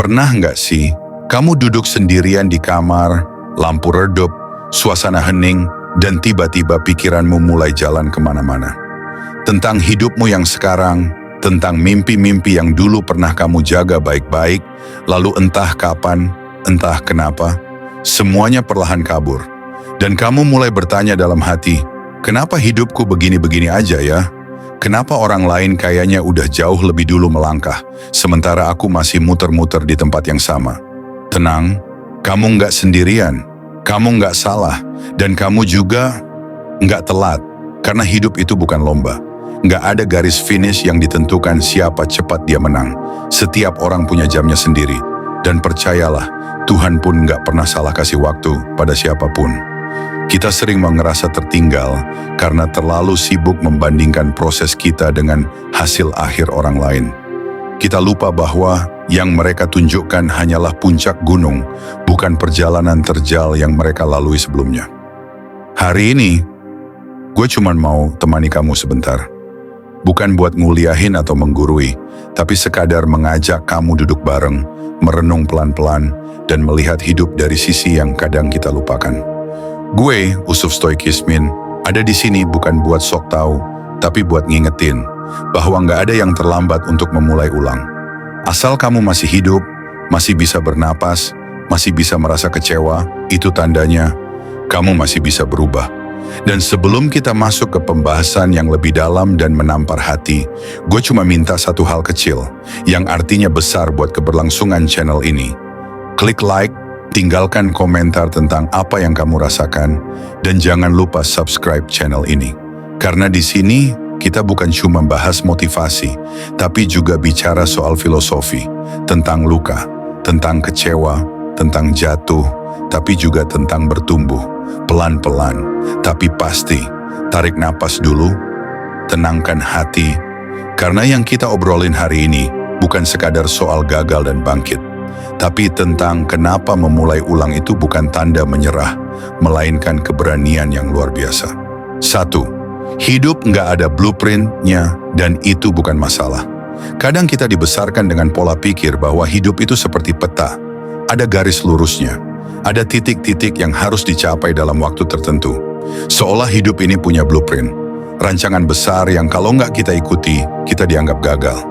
Pernah nggak sih kamu duduk sendirian di kamar, lampu redup, suasana hening, dan tiba-tiba pikiranmu mulai jalan kemana-mana? Tentang hidupmu yang sekarang, tentang mimpi-mimpi yang dulu pernah kamu jaga baik-baik, lalu entah kapan, entah kenapa, semuanya perlahan kabur. Dan kamu mulai bertanya dalam hati, kenapa hidupku begini-begini aja ya? Kenapa orang lain kayaknya udah jauh lebih dulu melangkah, sementara aku masih muter-muter di tempat yang sama? Tenang, kamu nggak sendirian, kamu nggak salah, dan kamu juga nggak telat, karena hidup itu bukan lomba. Nggak ada garis finish yang ditentukan siapa cepat dia menang. Setiap orang punya jamnya sendiri, dan percayalah, Tuhan pun nggak pernah salah kasih waktu pada siapapun. Kita sering merasa tertinggal karena terlalu sibuk membandingkan proses kita dengan hasil akhir orang lain. Kita lupa bahwa yang mereka tunjukkan hanyalah puncak gunung, bukan perjalanan terjal yang mereka lalui sebelumnya. Hari ini, gue cuma mau temani kamu sebentar. Bukan buat nguliahin atau menggurui, tapi sekadar mengajak kamu duduk bareng, merenung pelan-pelan, dan melihat hidup dari sisi yang kadang kita lupakan. Gue, Usuf Stoikismin, ada di sini bukan buat sok tahu, tapi buat ngingetin bahwa nggak ada yang terlambat untuk memulai ulang. Asal kamu masih hidup, masih bisa bernapas, masih bisa merasa kecewa, itu tandanya kamu masih bisa berubah. Dan sebelum kita masuk ke pembahasan yang lebih dalam dan menampar hati, gue cuma minta satu hal kecil, yang artinya besar buat keberlangsungan channel ini. Klik like, tinggalkan komentar tentang apa yang kamu rasakan, dan jangan lupa subscribe channel ini. Karena di sini, kita bukan cuma bahas motivasi, tapi juga bicara soal filosofi, tentang luka, tentang kecewa, tentang jatuh, tapi juga tentang bertumbuh, pelan-pelan, tapi pasti. Tarik napas dulu, tenangkan hati, karena yang kita obrolin hari ini bukan sekadar soal gagal dan bangkit, tapi tentang kenapa memulai ulang itu bukan tanda menyerah, melainkan keberanian yang luar biasa. 1. Hidup nggak ada blueprint-nya, dan itu bukan masalah. Kadang kita dibesarkan dengan pola pikir bahwa hidup itu seperti peta, ada garis lurusnya, ada titik-titik yang harus dicapai dalam waktu tertentu. Seolah hidup ini punya blueprint, rancangan besar yang kalau nggak kita ikuti, kita dianggap gagal.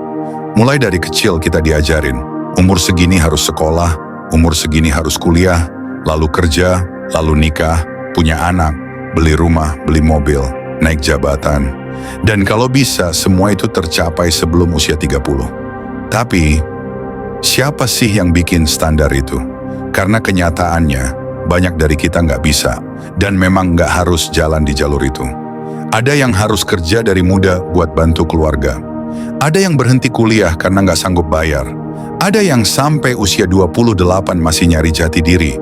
Mulai dari kecil kita diajarin, umur segini harus sekolah, umur segini harus kuliah, lalu kerja, lalu nikah, punya anak, beli rumah, beli mobil, naik jabatan. Dan kalau bisa, semua itu tercapai sebelum usia 30. Tapi, siapa sih yang bikin standar itu? Karena kenyataannya, banyak dari kita nggak bisa, dan memang nggak harus jalan di jalur itu. Ada yang harus kerja dari muda buat bantu keluarga. Ada yang berhenti kuliah karena nggak sanggup bayar. Ada yang sampai usia 28 masih nyari jati diri.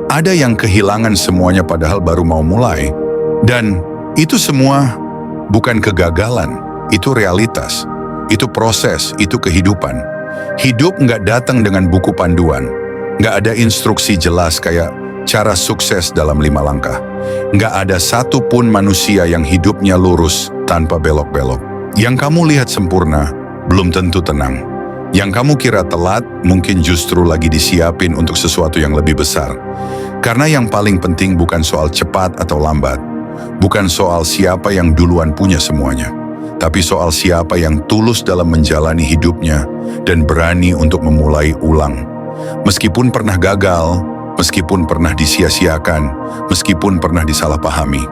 Ada yang kehilangan semuanya padahal baru mau mulai. Dan itu semua bukan kegagalan, itu realitas. Itu proses, itu kehidupan. Hidup nggak datang dengan buku panduan. Nggak ada instruksi jelas kayak cara sukses dalam 5 langkah. Nggak ada satupun manusia yang hidupnya lurus tanpa belok-belok. Yang kamu lihat sempurna, belum tentu tenang. Yang kamu kira telat, mungkin justru lagi disiapin untuk sesuatu yang lebih besar. Karena yang paling penting bukan soal cepat atau lambat. Bukan soal siapa yang duluan punya semuanya. Tapi soal siapa yang tulus dalam menjalani hidupnya dan berani untuk memulai ulang. Meskipun pernah gagal, meskipun pernah disia-siakan, meskipun pernah disalahpahami.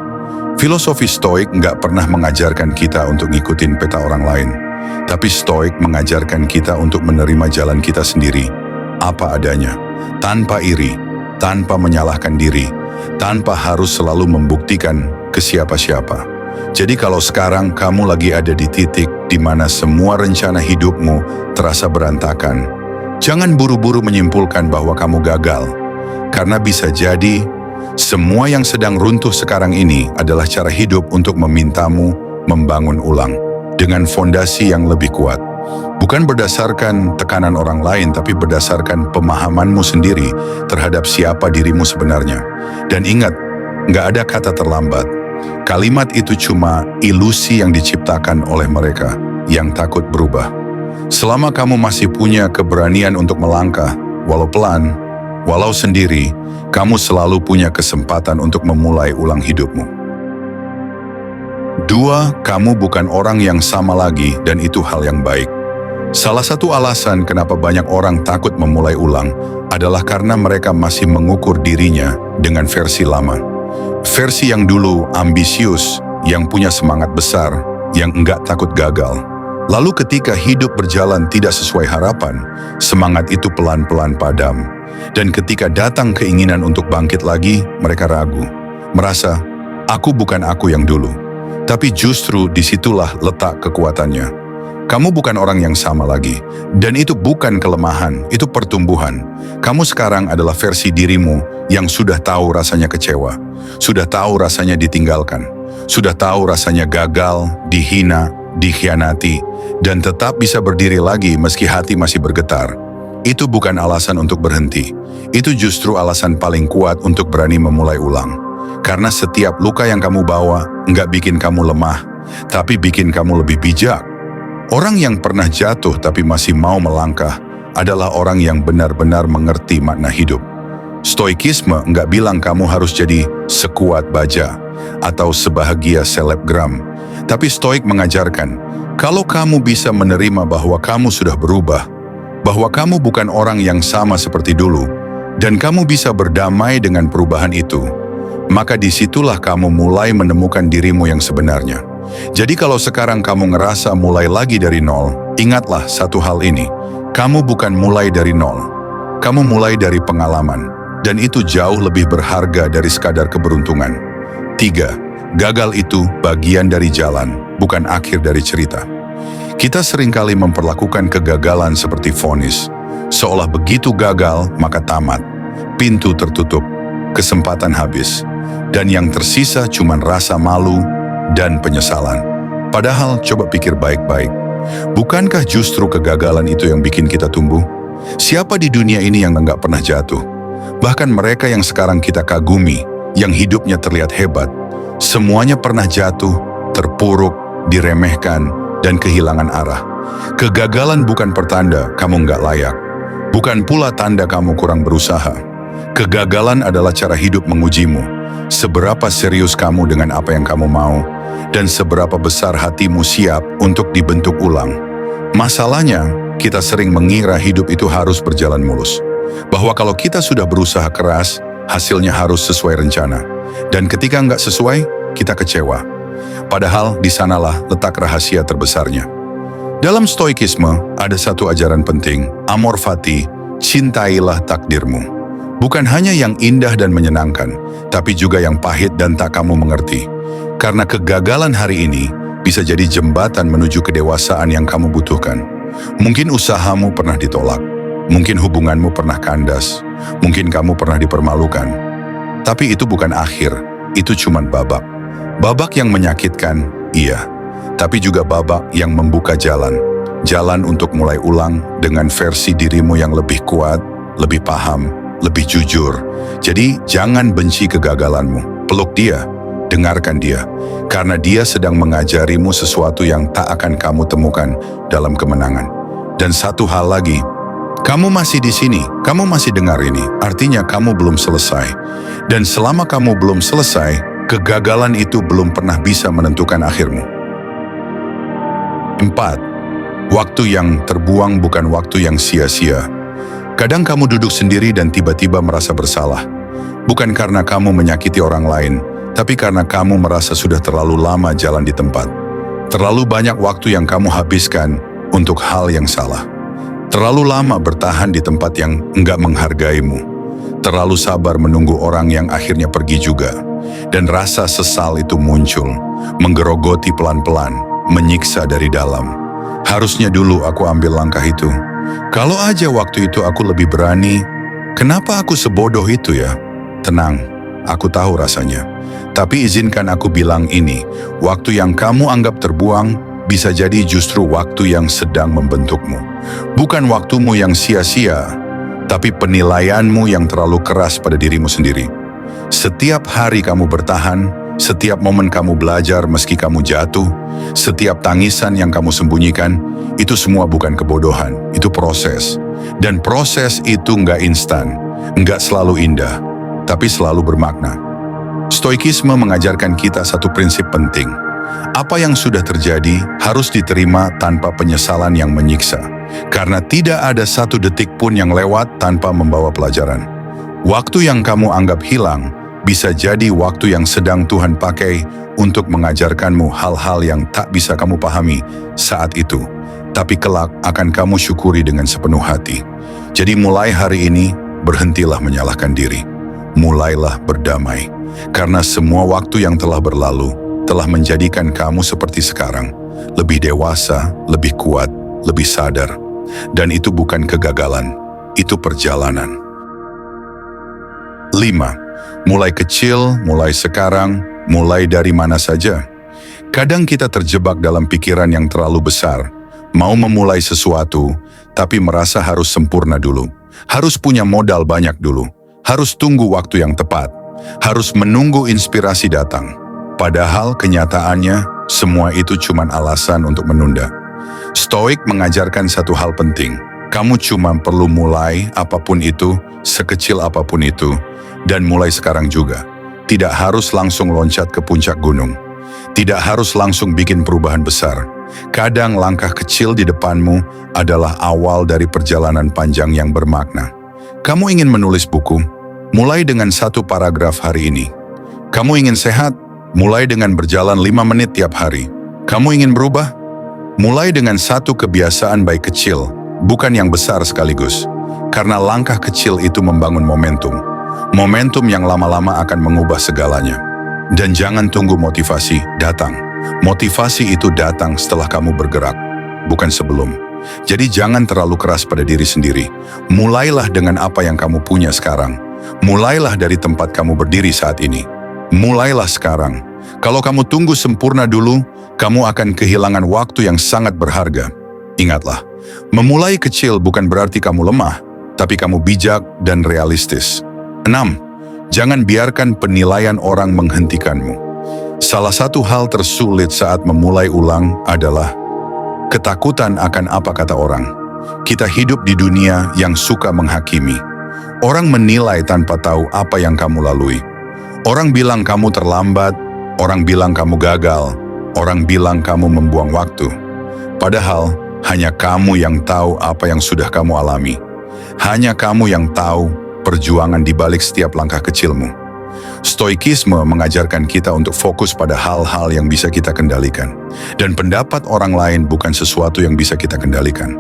Filosofi Stoik nggak pernah mengajarkan kita untuk ngikutin peta orang lain. Tapi Stoik mengajarkan kita untuk menerima jalan kita sendiri, apa adanya, tanpa iri, tanpa menyalahkan diri, tanpa harus selalu membuktikan ke siapa-siapa. Jadi kalau sekarang kamu lagi ada di titik di mana semua rencana hidupmu terasa berantakan, jangan buru-buru menyimpulkan bahwa kamu gagal. Karena bisa jadi, semua yang sedang runtuh sekarang ini adalah cara hidup untuk memintamu membangun ulang dengan fondasi yang lebih kuat. Bukan berdasarkan tekanan orang lain, tapi berdasarkan pemahamanmu sendiri terhadap siapa dirimu sebenarnya. Dan ingat, nggak ada kata terlambat. Kalimat itu cuma ilusi yang diciptakan oleh mereka yang takut berubah. Selama kamu masih punya keberanian untuk melangkah, walau pelan, walau sendiri, kamu selalu punya kesempatan untuk memulai ulang hidupmu. 2. Kamu bukan orang yang sama lagi dan itu hal yang baik. Salah satu alasan kenapa banyak orang takut memulai ulang adalah karena mereka masih mengukur dirinya dengan versi lama. Versi yang dulu ambisius, yang punya semangat besar, yang enggak takut gagal. Lalu ketika hidup berjalan tidak sesuai harapan, semangat itu pelan-pelan padam. Dan ketika datang keinginan untuk bangkit lagi, mereka ragu. Merasa, aku bukan aku yang dulu. Tapi justru disitulah letak kekuatannya. Kamu bukan orang yang sama lagi. Dan itu bukan kelemahan, itu pertumbuhan. Kamu sekarang adalah versi dirimu yang sudah tahu rasanya kecewa. Sudah tahu rasanya ditinggalkan. Sudah tahu rasanya gagal, dihina, dikhianati, dan tetap bisa berdiri lagi meski hati masih bergetar. Itu bukan alasan untuk berhenti. Itu justru alasan paling kuat untuk berani memulai ulang. Karena setiap luka yang kamu bawa nggak bikin kamu lemah, tapi bikin kamu lebih bijak. Orang yang pernah jatuh tapi masih mau melangkah adalah orang yang benar-benar mengerti makna hidup. Stoikisme nggak bilang kamu harus jadi sekuat baja atau sebahagia selebgram. Tapi Stoik mengajarkan, kalau kamu bisa menerima bahwa kamu sudah berubah, bahwa kamu bukan orang yang sama seperti dulu, dan kamu bisa berdamai dengan perubahan itu, maka disitulah kamu mulai menemukan dirimu yang sebenarnya. Jadi kalau sekarang kamu ngerasa mulai lagi dari nol, ingatlah satu hal ini, kamu bukan mulai dari nol, kamu mulai dari pengalaman, dan itu jauh lebih berharga dari sekadar keberuntungan. 3. Gagal itu bagian dari jalan, bukan akhir dari cerita. Kita seringkali memperlakukan kegagalan seperti vonis, seolah begitu gagal maka tamat, pintu tertutup, kesempatan habis, dan yang tersisa cuma rasa malu dan penyesalan. Padahal coba pikir baik-baik, bukankah justru kegagalan itu yang bikin kita tumbuh? Siapa di dunia ini yang enggak pernah jatuh? Bahkan mereka yang sekarang kita kagumi, yang hidupnya terlihat hebat, semuanya pernah jatuh, terpuruk, diremehkan, dan kehilangan arah. Kegagalan bukan pertanda kamu enggak layak, bukan pula tanda kamu kurang berusaha. Kegagalan adalah cara hidup mengujimu, seberapa serius kamu dengan apa yang kamu mau, dan seberapa besar hatimu siap untuk dibentuk ulang. Masalahnya, kita sering mengira hidup itu harus berjalan mulus. Bahwa kalau kita sudah berusaha keras, hasilnya harus sesuai rencana. Dan ketika nggak sesuai, kita kecewa. Padahal di sanalah letak rahasia terbesarnya. Dalam Stoikisme, ada satu ajaran penting, amor fati, cintailah takdirmu. Bukan hanya yang indah dan menyenangkan, tapi juga yang pahit dan tak kamu mengerti. Karena kegagalan hari ini bisa jadi jembatan menuju kedewasaan yang kamu butuhkan. Mungkin usahamu pernah ditolak, mungkin hubunganmu pernah kandas, mungkin kamu pernah dipermalukan. Tapi itu bukan akhir, itu cuma babak. Babak yang menyakitkan, iya, tapi juga babak yang membuka jalan. Jalan untuk mulai ulang dengan versi dirimu yang lebih kuat, lebih paham, lebih jujur. Jadi jangan benci kegagalanmu, peluk dia, dengarkan dia, karena dia sedang mengajarimu sesuatu yang tak akan kamu temukan dalam kemenangan. Dan satu hal lagi, kamu masih di sini, kamu masih dengar ini, artinya kamu belum selesai. Dan selama kamu belum selesai, kegagalan itu belum pernah bisa menentukan akhirmu. 4. Waktu yang terbuang bukan waktu yang sia-sia. Kadang kamu duduk sendiri dan tiba-tiba merasa bersalah. Bukan karena kamu menyakiti orang lain, tapi karena kamu merasa sudah terlalu lama jalan di tempat. Terlalu banyak waktu yang kamu habiskan untuk hal yang salah. Terlalu lama bertahan di tempat yang enggak menghargaimu. Terlalu sabar menunggu orang yang akhirnya pergi juga. Dan rasa sesal itu muncul, menggerogoti pelan-pelan, menyiksa dari dalam. Harusnya dulu aku ambil langkah itu. Kalau aja waktu itu aku lebih berani, kenapa aku sebodoh itu ya? Tenang, aku tahu rasanya. Tapi izinkan aku bilang ini, waktu yang kamu anggap terbuang bisa jadi justru waktu yang sedang membentukmu. Bukan waktumu yang sia-sia, tapi penilaianmu yang terlalu keras pada dirimu sendiri. Setiap hari kamu bertahan, setiap momen kamu belajar meski kamu jatuh, setiap tangisan yang kamu sembunyikan, itu semua bukan kebodohan, itu proses. Dan proses itu nggak instan, nggak selalu indah, tapi selalu bermakna. Stoikisme mengajarkan kita satu prinsip penting. Apa yang sudah terjadi harus diterima tanpa penyesalan yang menyiksa. Karena tidak ada satu detik pun yang lewat tanpa membawa pelajaran. Waktu yang kamu anggap hilang bisa jadi waktu yang sedang Tuhan pakai untuk mengajarkanmu hal-hal yang tak bisa kamu pahami saat itu. Tapi kelak akan kamu syukuri dengan sepenuh hati. Jadi mulai hari ini, berhentilah menyalahkan diri. Mulailah berdamai. Karena semua waktu yang telah berlalu telah menjadikan kamu seperti sekarang. Lebih dewasa, lebih kuat, lebih sadar. Dan itu bukan kegagalan, itu perjalanan. 5. Mulai kecil, mulai sekarang, mulai dari mana saja. Kadang kita terjebak dalam pikiran yang terlalu besar. Mau memulai sesuatu, tapi merasa harus sempurna dulu. Harus punya modal banyak dulu. Harus tunggu waktu yang tepat. Harus menunggu inspirasi datang. Padahal kenyataannya, semua itu cuma alasan untuk menunda. Stoik mengajarkan satu hal penting. Kamu cuma perlu mulai apapun itu, sekecil apapun itu, dan mulai sekarang juga. Tidak harus langsung loncat ke puncak gunung. Tidak harus langsung bikin perubahan besar. Kadang langkah kecil di depanmu adalah awal dari perjalanan panjang yang bermakna. Kamu ingin menulis buku? Mulai dengan satu paragraf hari ini. Kamu ingin sehat? Mulai dengan berjalan 5 menit tiap hari. Kamu ingin berubah? Mulai dengan satu kebiasaan baik kecil, bukan yang besar sekaligus. Karena langkah kecil itu membangun momentum. Momentum yang lama-lama akan mengubah segalanya. Dan jangan tunggu motivasi datang. Motivasi itu datang setelah kamu bergerak, bukan sebelum. Jadi jangan terlalu keras pada diri sendiri. Mulailah dengan apa yang kamu punya sekarang. Mulailah dari tempat kamu berdiri saat ini. Mulailah sekarang. Kalau kamu tunggu sempurna dulu, kamu akan kehilangan waktu yang sangat berharga. Ingatlah, memulai kecil bukan berarti kamu lemah, tapi kamu bijak dan realistis. 6. Jangan biarkan penilaian orang menghentikanmu. Salah satu hal tersulit saat memulai ulang adalah ketakutan akan apa kata orang. Kita hidup di dunia yang suka menghakimi. Orang menilai tanpa tahu apa yang kamu lalui. Orang bilang kamu terlambat, orang bilang kamu gagal, orang bilang kamu membuang waktu. Padahal hanya kamu yang tahu apa yang sudah kamu alami. Hanya kamu yang tahu perjuangan di balik setiap langkah kecilmu. Stoikisme mengajarkan kita untuk fokus pada hal-hal yang bisa kita kendalikan. Dan pendapat orang lain bukan sesuatu yang bisa kita kendalikan.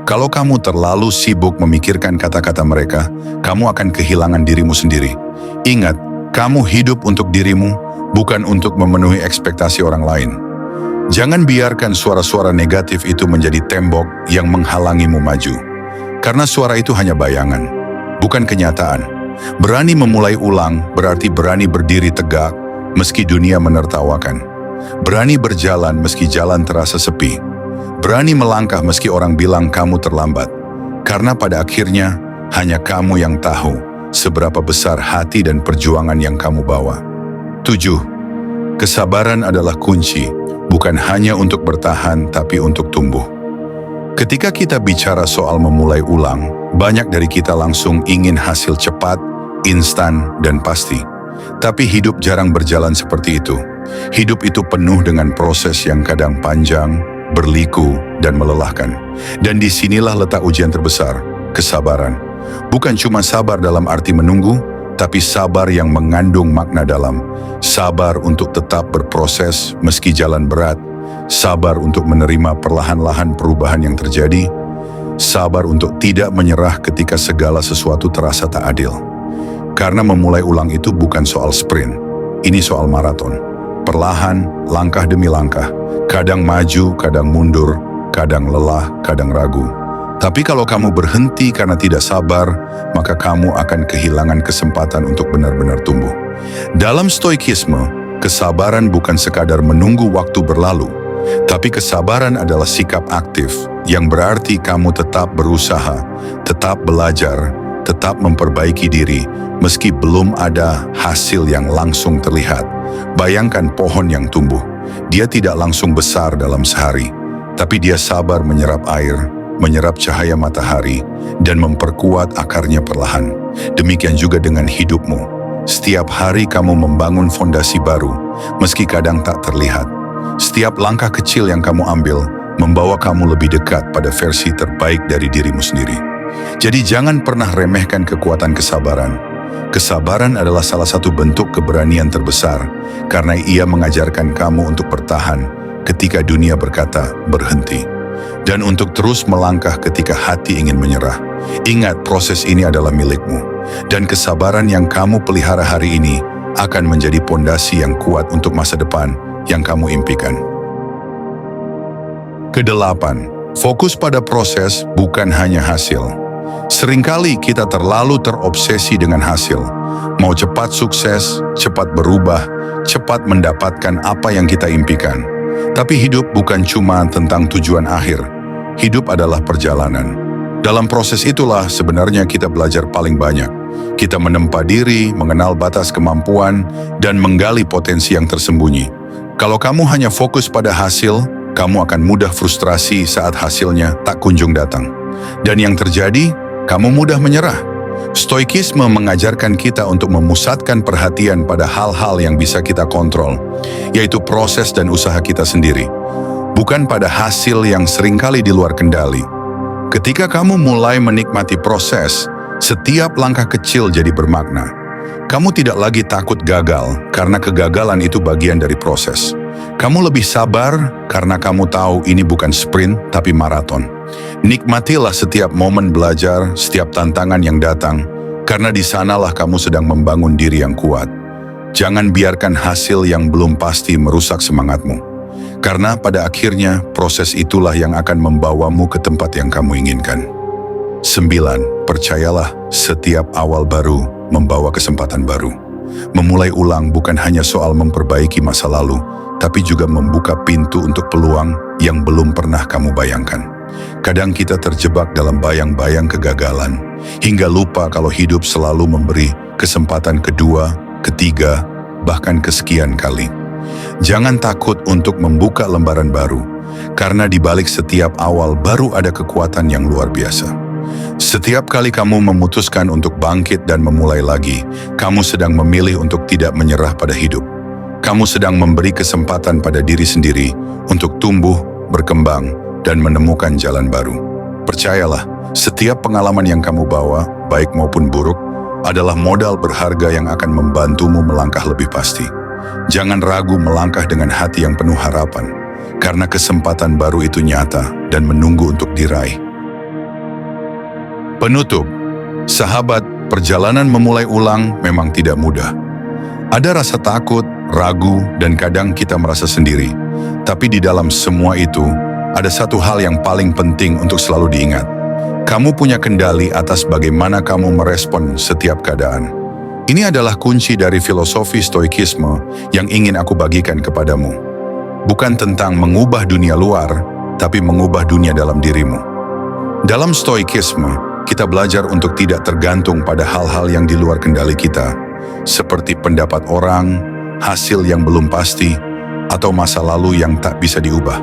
Kalau kamu terlalu sibuk memikirkan kata-kata mereka, kamu akan kehilangan dirimu sendiri. Ingat, kamu hidup untuk dirimu, bukan untuk memenuhi ekspektasi orang lain. Jangan biarkan suara-suara negatif itu menjadi tembok yang menghalangimu maju. Karena suara itu hanya bayangan, bukan kenyataan. Berani memulai ulang berarti berani berdiri tegak meski dunia menertawakan. Berani berjalan meski jalan terasa sepi. Berani melangkah meski orang bilang kamu terlambat. Karena pada akhirnya hanya kamu yang tahu seberapa besar hati dan perjuangan yang kamu bawa. 7. Kesabaran adalah kunci, bukan hanya untuk bertahan tapi untuk tumbuh. Ketika kita bicara soal memulai ulang, banyak dari kita langsung ingin hasil cepat, instan, dan pasti. Tapi hidup jarang berjalan seperti itu. Hidup itu penuh dengan proses yang kadang panjang, berliku, dan melelahkan. Dan disinilah letak ujian terbesar, kesabaran. Bukan cuma sabar dalam arti menunggu, tapi sabar yang mengandung makna dalam. Sabar untuk tetap berproses meski jalan berat. Sabar untuk menerima perlahan-lahan perubahan yang terjadi. Sabar untuk tidak menyerah ketika segala sesuatu terasa tak adil. Karena memulai ulang itu bukan soal sprint. Ini soal maraton. Perlahan, langkah demi langkah. Kadang maju, kadang mundur, kadang lelah, kadang ragu. Tapi kalau kamu berhenti karena tidak sabar, maka kamu akan kehilangan kesempatan untuk benar-benar tumbuh. Dalam stoikisme, kesabaran bukan sekadar menunggu waktu berlalu, tapi kesabaran adalah sikap aktif yang berarti kamu tetap berusaha, tetap belajar, tetap memperbaiki diri meski belum ada hasil yang langsung terlihat. Bayangkan pohon yang tumbuh. Dia tidak langsung besar dalam sehari, tapi dia sabar menyerap air, menyerap cahaya matahari, dan memperkuat akarnya perlahan. Demikian juga dengan hidupmu. Setiap hari kamu membangun fondasi baru, meski kadang tak terlihat. Setiap langkah kecil yang kamu ambil membawa kamu lebih dekat pada versi terbaik dari dirimu sendiri. Jadi jangan pernah remehkan kekuatan kesabaran. Kesabaran adalah salah satu bentuk keberanian terbesar, karena ia mengajarkan kamu untuk bertahan ketika dunia berkata berhenti. Dan untuk terus melangkah ketika hati ingin menyerah. Ingat, proses ini adalah milikmu. Dan kesabaran yang kamu pelihara hari ini akan menjadi pondasi yang kuat untuk masa depan yang kamu impikan. Kedelapan, fokus pada proses bukan hanya hasil. Seringkali kita terlalu terobsesi dengan hasil. Mau cepat sukses, cepat berubah, cepat mendapatkan apa yang kita impikan. Tapi hidup bukan cuma tentang tujuan akhir. Hidup adalah perjalanan. Dalam proses itulah sebenarnya kita belajar paling banyak. Kita menempa diri, mengenal batas kemampuan, dan menggali potensi yang tersembunyi. Kalau kamu hanya fokus pada hasil, kamu akan mudah frustrasi saat hasilnya tak kunjung datang. Dan yang terjadi, kamu mudah menyerah. Stoikisme mengajarkan kita untuk memusatkan perhatian pada hal-hal yang bisa kita kontrol, yaitu proses dan usaha kita sendiri, bukan pada hasil yang seringkali di luar kendali. Ketika kamu mulai menikmati proses, setiap langkah kecil jadi bermakna. Kamu tidak lagi takut gagal, karena kegagalan itu bagian dari proses. Kamu lebih sabar karena kamu tahu ini bukan sprint, tapi maraton. Nikmatilah setiap momen belajar, setiap tantangan yang datang, karena di sanalah kamu sedang membangun diri yang kuat. Jangan biarkan hasil yang belum pasti merusak semangatmu. Karena pada akhirnya, proses itulah yang akan membawamu ke tempat yang kamu inginkan. 9. Percayalah, setiap awal baru membawa kesempatan baru. Memulai ulang bukan hanya soal memperbaiki masa lalu, tapi juga membuka pintu untuk peluang yang belum pernah kamu bayangkan. Kadang kita terjebak dalam bayang-bayang kegagalan, hingga lupa kalau hidup selalu memberi kesempatan kedua, ketiga, bahkan kesekian kali. Jangan takut untuk membuka lembaran baru, karena di balik setiap awal baru ada kekuatan yang luar biasa. Setiap kali kamu memutuskan untuk bangkit dan memulai lagi, kamu sedang memilih untuk tidak menyerah pada hidup. Kamu sedang memberi kesempatan pada diri sendiri untuk tumbuh, berkembang, dan menemukan jalan baru. Percayalah, setiap pengalaman yang kamu bawa, baik maupun buruk, adalah modal berharga yang akan membantumu melangkah lebih pasti. Jangan ragu melangkah dengan hati yang penuh harapan, karena kesempatan baru itu nyata dan menunggu untuk diraih. Penutup, sahabat, perjalanan memulai ulang memang tidak mudah. Ada rasa takut, ragu, dan kadang kita merasa sendiri. Tapi di dalam semua itu, ada satu hal yang paling penting untuk selalu diingat. Kamu punya kendali atas bagaimana kamu merespon setiap keadaan. Ini adalah kunci dari filosofi stoikisme yang ingin aku bagikan kepadamu. Bukan tentang mengubah dunia luar, tapi mengubah dunia dalam dirimu. Dalam stoikisme, kita belajar untuk tidak tergantung pada hal-hal yang di luar kendali kita, seperti pendapat orang, hasil yang belum pasti, atau masa lalu yang tak bisa diubah.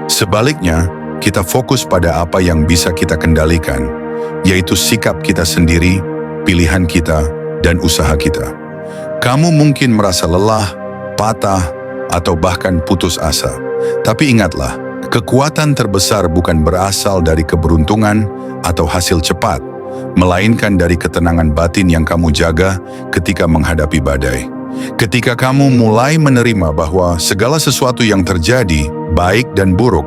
Sebaliknya, kita fokus pada apa yang bisa kita kendalikan, yaitu sikap kita sendiri, pilihan kita, dan usaha kita. Kamu mungkin merasa lelah, patah, atau bahkan putus asa. Tapi ingatlah, kekuatan terbesar bukan berasal dari keberuntungan atau hasil cepat, melainkan dari ketenangan batin yang kamu jaga ketika menghadapi badai. Ketika kamu mulai menerima bahwa segala sesuatu yang terjadi, baik dan buruk,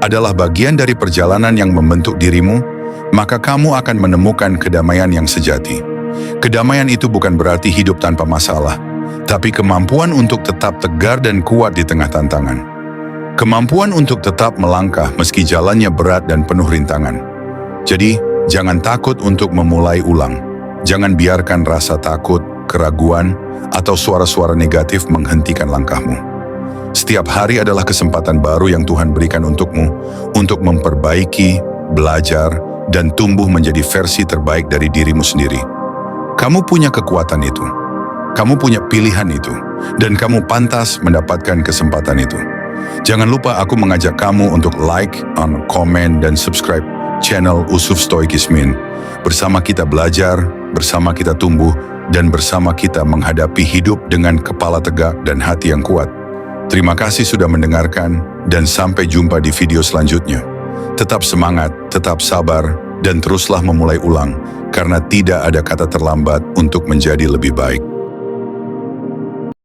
adalah bagian dari perjalanan yang membentuk dirimu, maka kamu akan menemukan kedamaian yang sejati. Kedamaian itu bukan berarti hidup tanpa masalah, tapi kemampuan untuk tetap tegar dan kuat di tengah tantangan. Kemampuan untuk tetap melangkah meski jalannya berat dan penuh rintangan. Jadi, jangan takut untuk memulai ulang. Jangan biarkan rasa takut, keraguan, atau suara-suara negatif menghentikan langkahmu. Setiap hari adalah kesempatan baru yang Tuhan berikan untukmu untuk memperbaiki, belajar, dan tumbuh menjadi versi terbaik dari dirimu sendiri. Kamu punya kekuatan itu, kamu punya pilihan itu, dan kamu pantas mendapatkan kesempatan itu. Jangan lupa aku mengajak kamu untuk like, komen, dan subscribe channel Usuf Stoikismin. Bersama kita belajar, bersama kita tumbuh, dan bersama kita menghadapi hidup dengan kepala tegak dan hati yang kuat. Terima kasih sudah mendengarkan, dan sampai jumpa di video selanjutnya. Tetap semangat, tetap sabar, dan teruslah memulai ulang, karena tidak ada kata terlambat untuk menjadi lebih baik.